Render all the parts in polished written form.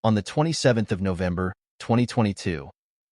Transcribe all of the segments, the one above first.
on the 27th of November, 2022.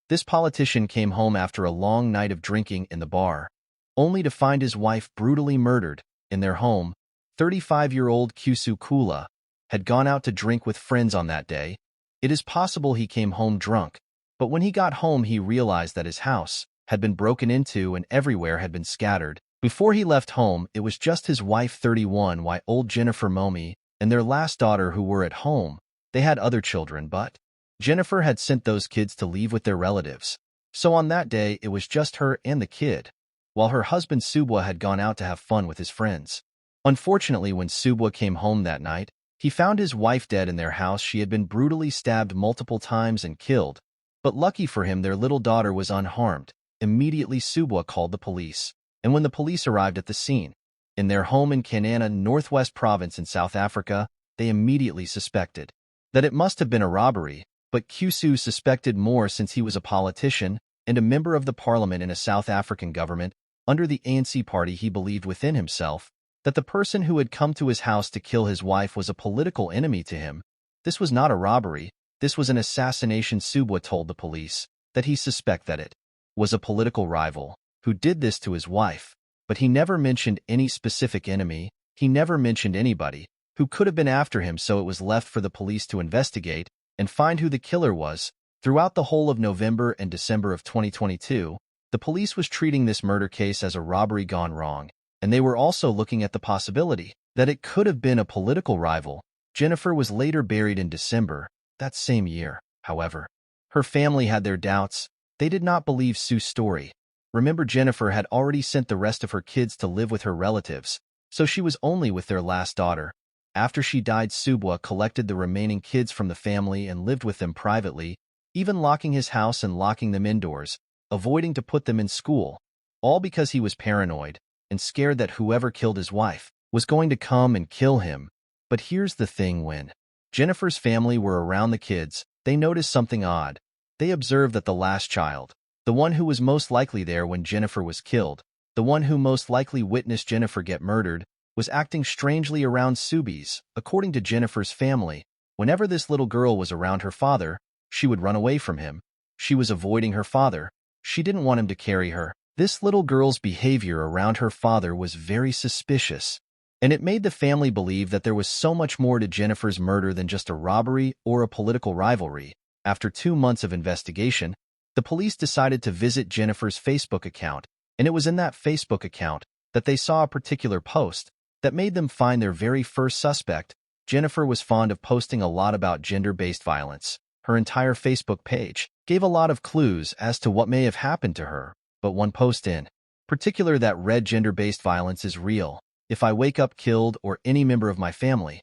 This politician came home after a long night of drinking in the bar, only to find his wife brutally murdered in their home. 35-year-old Kusu Kula had gone out to drink with friends on that day. It is possible he came home drunk, but when he got home he realized that his house had been broken into and everywhere had been scattered. Before he left home, it was just his wife 31-year-old Jennifer Momi and their last daughter who were at home. They had other children, but Jennifer had sent those kids to live with their relatives. So on that day, it was just her and the kid, while her husband Subwa had gone out to have fun with his friends. Unfortunately, when Subwa came home that night, he found his wife dead in their house. She had been brutally stabbed multiple times and killed, but lucky for him, their little daughter was unharmed. Immediately, Subwa called the police, and when the police arrived at the scene, in their home in Kanana, Northwest Province in South Africa, they immediately suspected that it must have been a robbery, but Kusu suspected more since he was a politician and a member of the parliament in a South African government under the ANC party. He believed within himself that the person who had come to his house to kill his wife was a political enemy to him. This was not a robbery, this was an assassination. Subwa told the police that he suspected that it was a political rival who did this to his wife, but he never mentioned any specific enemy. He never mentioned anybody who could have been after him, so it was left for the police to investigate and find who the killer was. Throughout the whole of November and December of 2022, the police was treating this murder case as a robbery gone wrong, and they were also looking at the possibility that it could have been a political rival. Jennifer was later buried in December that same year. However, her family had their doubts. They did not believe Sue's story. Remember, Jennifer had already sent the rest of her kids to live with her relatives, so she was only with their last daughter. After she died, Subwa collected the remaining kids from the family and lived with them privately, even locking his house and locking them indoors, avoiding to put them in school, all because he was paranoid and scared that whoever killed his wife was going to come and kill him. But here's the thing: when Jennifer's family were around the kids, they noticed something odd. They observed that the last child, the one who was most likely there when Jennifer was killed, the one who most likely witnessed Jennifer get murdered, was acting strangely around Subies. According to Jennifer's family, whenever this little girl was around her father, she would run away from him. She was avoiding her father. She didn't want him to carry her. This little girl's behavior around her father was very suspicious, and it made the family believe that there was so much more to Jennifer's murder than just a robbery or a political rivalry. After 2 months of investigation, the police decided to visit Jennifer's Facebook account, and it was in that Facebook account that they saw a particular post that made them find their very first suspect. Jennifer was fond of posting a lot about gender-based violence. Her entire Facebook page gave a lot of clues as to what may have happened to her, but one post in particular that read, "Gender-based violence is real. If I wake up killed or any member of my family,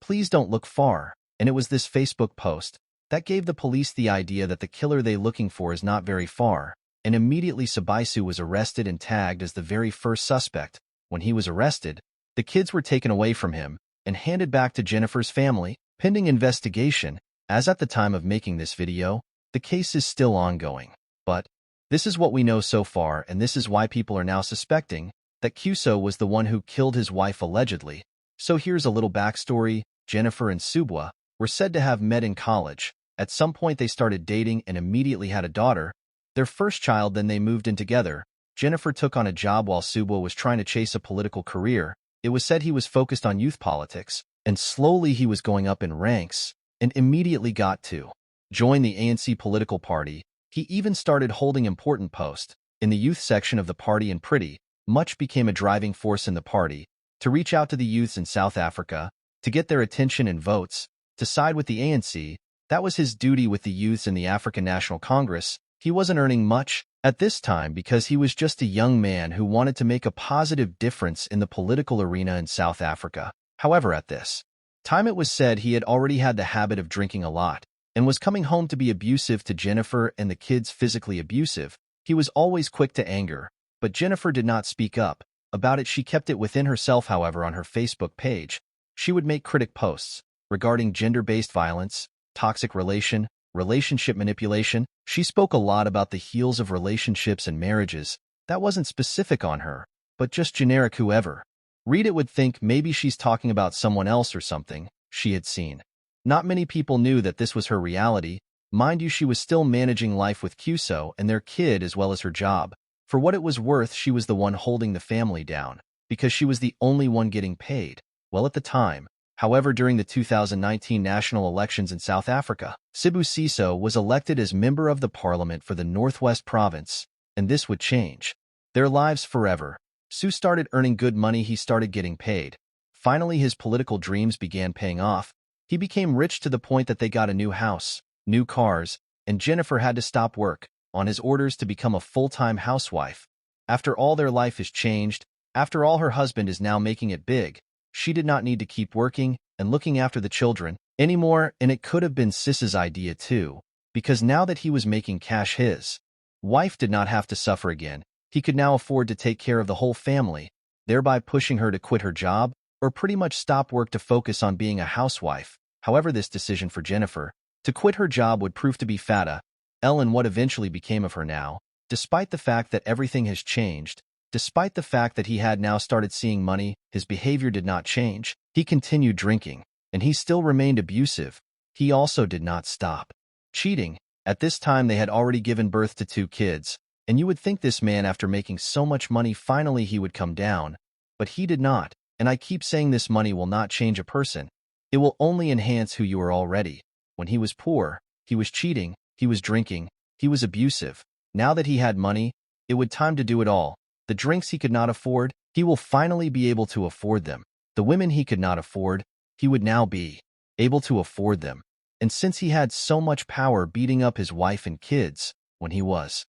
please don't look far." And it was this Facebook post that gave the police the idea that the killer they're looking for is not very far, and immediately Sabaisu was arrested and tagged as the very first suspect. When he was arrested, the kids were taken away from him and handed back to Jennifer's family, pending investigation. As at the time of making this video, the case is still ongoing. But this is what we know so far, and this is why people are now suspecting that Kuso was the one who killed his wife allegedly. So here's a little backstory. Jennifer and Subwa were said to have met in college. At some point they started dating and immediately had a daughter, their first child. Then they moved in together. Jennifer took on a job while Subwa was trying to chase a political career. It was said he was focused on youth politics, and slowly he was going up in ranks, and immediately got to join the ANC political party. He even started holding important posts in the youth section of the party, and pretty much became a driving force in the party to reach out to the youths in South Africa, to get their attention and votes, to side with the ANC. That was his duty with the youths in the African National Congress. He wasn't earning much at this time because he was just a young man who wanted to make a positive difference in the political arena in South Africa. However, at this time it was said he had already had the habit of drinking a lot and was coming home to be abusive to Jennifer and the kids, physically abusive. He was always quick to anger, but Jennifer did not speak up about it. She kept it within herself. However, on her Facebook page, she would make critic posts regarding gender-based violence, toxic relationship manipulation. She spoke a lot about the heels of relationships and marriages. That wasn't specific on her, but just generic. Whoever read it would think maybe she's talking about someone else or something she had seen. Not many people knew that this was her reality. Mind you, she was still managing life with Cuso and their kid as well as her job. For what it was worth, she was the one holding the family down, because she was the only one getting paid. Well, at the time. However, during the 2019 national elections in South Africa, Sibusiso was elected as member of the parliament for the Northwest Province, and this would change their lives forever. Sue started earning good money, he started getting paid. Finally, his political dreams began paying off. He became rich to the point that they got a new house, new cars, and Jennifer had to stop work on his orders to become a full-time housewife. After all, their life is changed. After all, her husband is now making it big. She did not need to keep working and looking after the children anymore, and it could have been Sis's idea too, because now that he was making cash, his wife did not have to suffer again. He could now afford to take care of the whole family, thereby pushing her to quit her job or pretty much stop work to focus on being a housewife. However, this decision for Jennifer to quit her job would prove to be fatal in what eventually became of her now. Despite the fact that everything has changed, despite the fact that he had now started seeing money, his behavior did not change. He continued drinking, and he still remained abusive. He also did not stop cheating. At this time, they had already given birth to 2 kids, and you would think this man, after making so much money, finally he would come down. But he did not, and I keep saying this money will not change a person. It will only enhance who you are already. When he was poor, he was cheating, he was drinking, he was abusive. Now that he had money, it would time to do it all. The drinks he could not afford, he will finally be able to afford them. The women he could not afford, he would now be able to afford them. And since he had so much power beating up his wife and kids when he was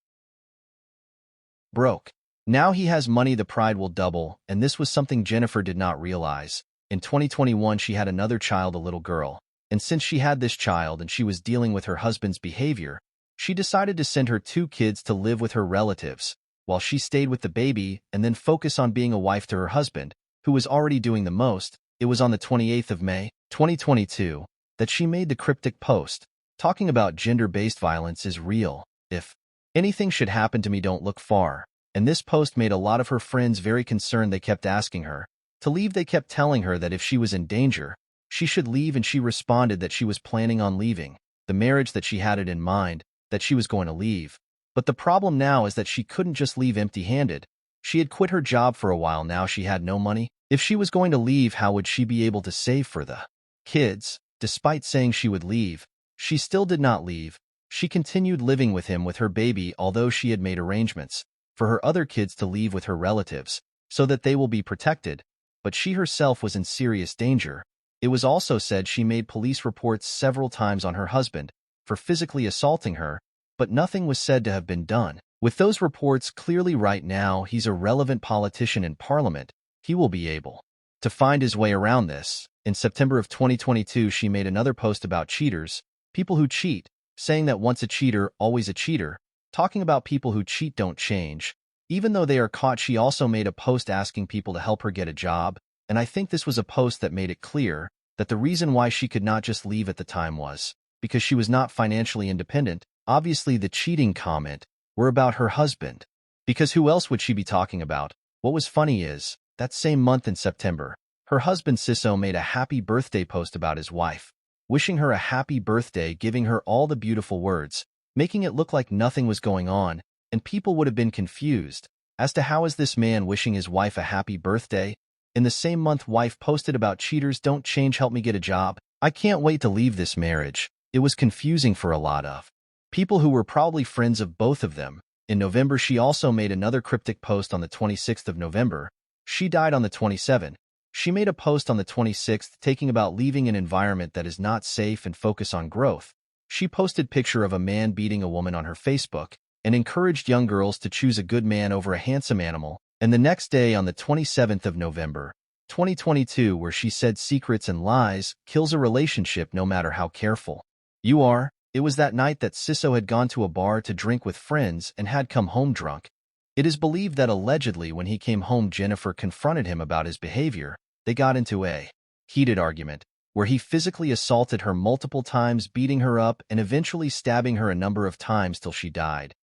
broke, now he has money, the pride will double, and this was something Jennifer did not realize. In 2021, she had another child, a little girl, and since she had this child and she was dealing with her husband's behavior, she decided to send her 2 kids to live with her relatives, while she stayed with the baby and then focus on being a wife to her husband, who was already doing the most. It was on the 28th of May, 2022, that she made the cryptic post, talking about gender-based violence is real. If anything should happen to me, don't look far. And this post made a lot of her friends very concerned. They kept asking her to leave. They kept telling her that if she was in danger, she should leave, and she responded that she was planning on leaving the marriage, that she had it in mind, that she was going to leave. But the problem now is that she couldn't just leave empty-handed. She had quit her job for a while now. She had no money. If she was going to leave, how would she be able to save for the kids? Despite saying she would leave, she still did not leave. She continued living with him with her baby, although she had made arrangements for her other kids to leave with her relatives so that they will be protected. But she herself was in serious danger. It was also said she made police reports several times on her husband for physically assaulting her, but nothing was said to have been done with those reports. Clearly right now, he's a relevant politician in Parliament. He will be able to find his way around this. In September of 2022, she made another post about cheaters, people who cheat, saying that once a cheater, always a cheater, talking about people who cheat don't change, even though they are caught. She also made a post asking people to help her get a job, and I think this was a post that made it clear that the reason why she could not just leave at the time was because she was not financially independent. Obviously, the cheating comment were about her husband, because who else would she be talking about? What was funny is, that same month in September, her husband Siso made a happy birthday post about his wife, wishing her a happy birthday, giving her all the beautiful words, making it look like nothing was going on, and people would have been confused as to how is this man wishing his wife a happy birthday. In the same month, wife posted about cheaters don't change, help me get a job. I can't wait to leave this marriage. It was confusing for a lot of people who were probably friends of both of them. In November, she also made another cryptic post on the 26th of November. She died on the 27th. She made a post on the 26th taking about leaving an environment that is not safe and focus on growth. She posted picture of a man beating a woman on her Facebook and encouraged young girls to choose a good man over a handsome animal. And the next day, on the 27th of November, 2022, where she said secrets and lies kills a relationship no matter how careful you are. It was that night that Siso had gone to a bar to drink with friends and had come home drunk. It is believed that allegedly when he came home, Jennifer confronted him about his behavior. They got into a heated argument where he physically assaulted her multiple times, beating her up and eventually stabbing her a number of times till she died.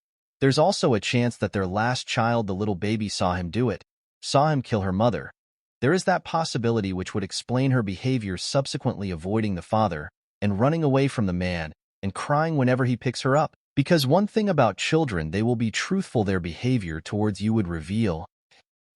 There's also a chance that their last child, the little baby, saw him do it, saw him kill her mother. There is that possibility, which would explain her behavior subsequently avoiding the father. and running away from the man and crying whenever he picks her up. Because one thing about children, they will be truthful. Their behavior towards you would reveal.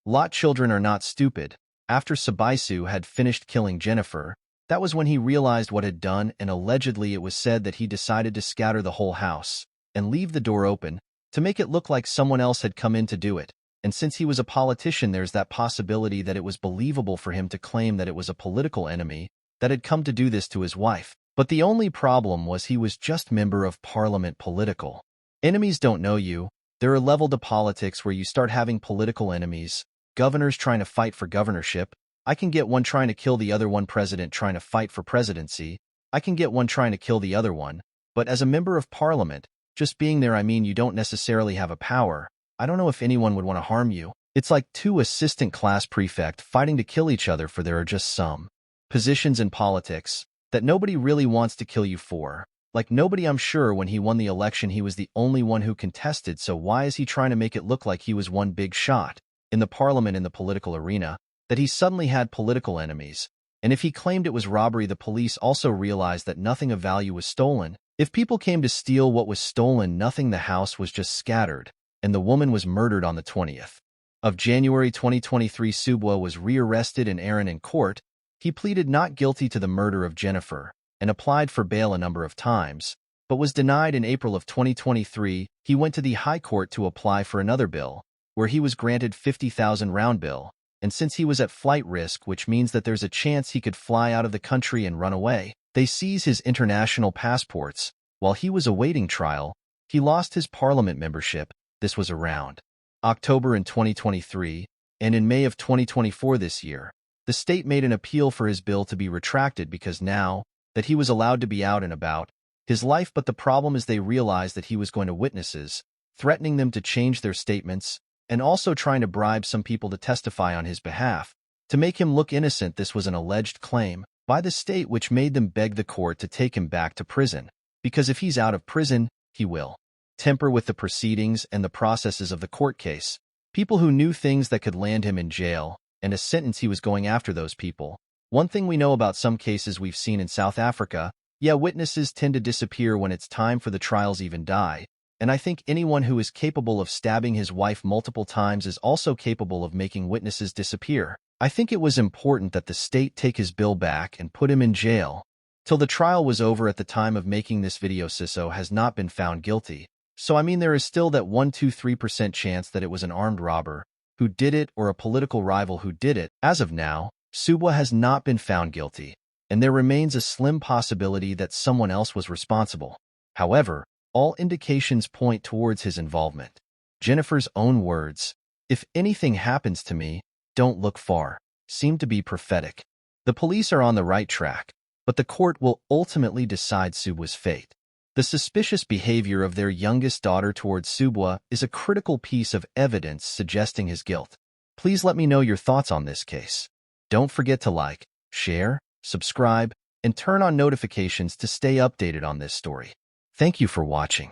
Lot children are not stupid. After Sabaisu had finished killing Jennifer, that was when he realized what had done, and allegedly it was said that he decided to scatter the whole house and leave the door open to make it look like someone else had come in to do it. And since he was a politician, there's that possibility that it was believable for him to claim that it was a political enemy that had come to do this to his wife. But the only problem was he was just member of parliament. Political enemies don't know you. There are levels to politics where you start having political enemies. Governors trying to fight for governorship. I can get one trying to kill the other one. President trying to fight for presidency. I can get one trying to kill the other one. But as a member of parliament, just being there, I mean, you don't necessarily have a power. I don't know if anyone would want to harm you. It's like two assistant class prefect fighting to kill each other, for there are just some positions in politics that nobody really wants to kill you for. Like nobody. I'm sure when he won the election, he was the only one who contested, so why is he trying to make it look like he was one big shot in the parliament, in the political arena, that he suddenly had political enemies? And if he claimed it was robbery, the police also realized that nothing of value was stolen. If people came to steal what was stolen, nothing. The house was just scattered, and the woman was murdered on the 20th of January 2023. Subwa was rearrested in Aaron in court. He pleaded not guilty to the murder of Jennifer and applied for bail a number of times, but was denied. In April of 2023, he went to the High Court to apply for another bill, where he was granted 50,000 round bill. And since he was at flight risk, which means that there's a chance he could fly out of the country and run away, they seize his international passports. While he was awaiting trial, he lost his parliament membership. This was around October in 2023, and in May of 2024 this year, the state made an appeal for his bill to be retracted because now that he was allowed to be out and about his life. But the problem is they realized that he was going to witnesses, threatening them to change their statements, and also trying to bribe some people to testify on his behalf to make him look innocent. This was an alleged claim by the state, which made them beg the court to take him back to prison, because if he's out of prison, he will tamper with the proceedings and the processes of the court case. People who knew things that could land him in jail and a sentence, he was going after those people. One thing we know about some cases we've seen in South Africa, witnesses tend to disappear when it's time for the trials, even die. And I think anyone who is capable of stabbing his wife multiple times is also capable of making witnesses disappear. I think it was important that the state take his bill back and put him in jail till the trial was over. At the time of making this video, Siso has not been found guilty. So I mean, there is still that 1-3% chance that it was an armed robber who did it or a political rival who did it. As of now, Subwa has not been found guilty, and there remains a slim possibility that someone else was responsible. However, all indications point towards his involvement. Jennifer's own words, "If anything happens to me, don't look far," seem to be prophetic. The police are on the right track, but the court will ultimately decide Subwa's fate. The suspicious behavior of their youngest daughter towards Subwa is a critical piece of evidence suggesting his guilt. Please let me know your thoughts on this case. Don't forget to like, share, subscribe, and turn on notifications to stay updated on this story. Thank you for watching.